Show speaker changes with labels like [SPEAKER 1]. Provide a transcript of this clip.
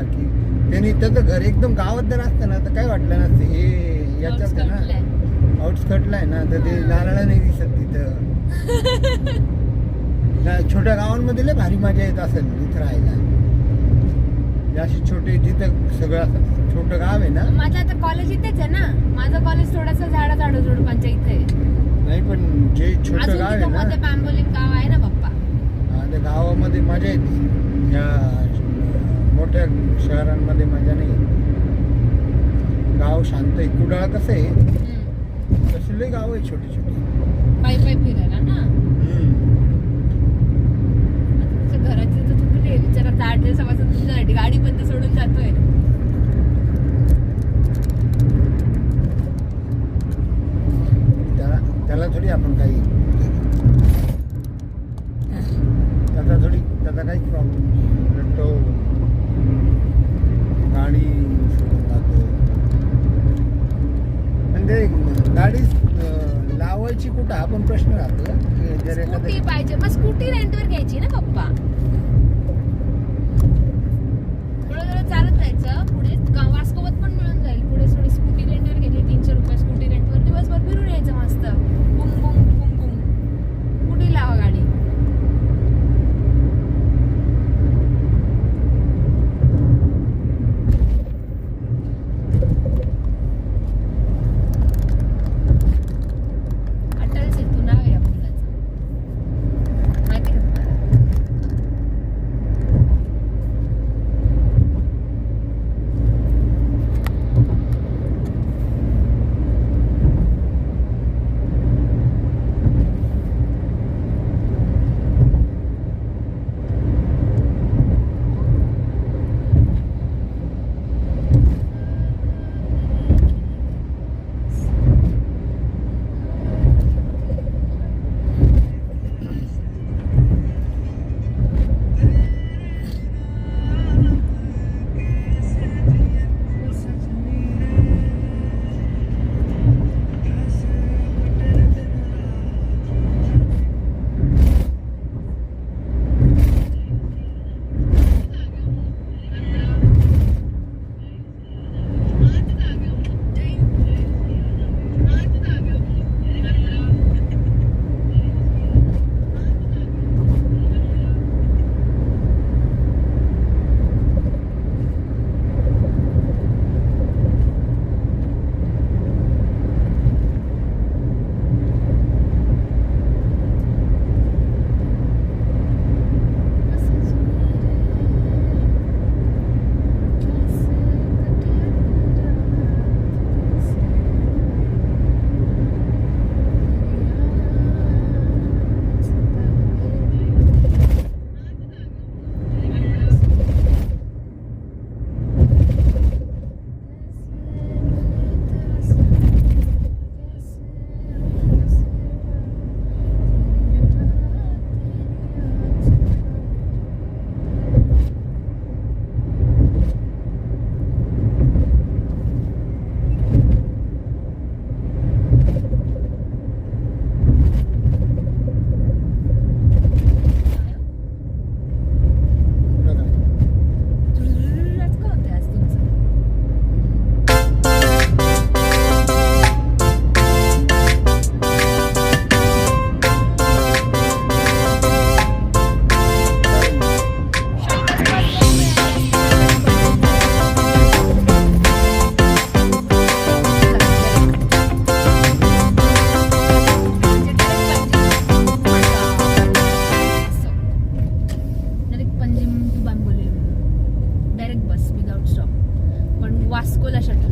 [SPEAKER 1] सारखी. त्यांनी त्याचं घर एकदम गावात जर असतं ना तर काय वाटलं नसतं. हे याच्यात आहे ना, आउटस्कटला आहे ना, तर ते नारळ नाही दिसत तिथं. छोट्या गावांमध्ये लय भारी मजा येत असेल इथं राहायला. अशी छोटे जिथं सगळं असं छोटं गाव आहे ना.
[SPEAKER 2] माझं आता कॉलेज इथेच आहे ना. माझं कॉलेज थोडंसं झाडाझुडपांच्या इथे आहे.
[SPEAKER 1] नाही पण जे छोटं गाव आहे ना,
[SPEAKER 2] बांबोलीम गाव आहे ना पप्पा,
[SPEAKER 1] त्या गावामध्ये मजा येते. या मोठ्या शहरांमध्ये मजा नाही येत. गाव शांत आहे. कुडाळ कसं आहे तसे लय गाव आहे छोटी छोटी.
[SPEAKER 2] पायी पायी फिरायला ना. तुमच्या घराची तर तुम्ही विचारायचं 8 दिवसापासून तुमच्यासाठी गाडी बंद सोडून जातोय.
[SPEAKER 1] त्याला थोडी आपण काही त्याचा काहीच प्रॉब्लेम नाही. तो गाडी सोडून जातो. म्हणजे गाडी लावायची कुठं हा पण प्रश्न राहतो. जर
[SPEAKER 2] स्कूटी पाहिजे मग स्कूटी रेंटवर घ्यायची ना पप्पा. थोडं चालत जायचं पुढे. वास्कोवत पण मिळून जाईल पुढे. थोडी स्कूटी रेंटवर घेतली 300 रुपये स्कूटी रेंटवर. दिवसभर फिरून यायचं मस्त. बुम बुम बुम बुम. कुठे लावा गाडी. अटल सेतू नाव आहे या पुलाचं, माहिती का तुम्हाला? वास्कोला शटल.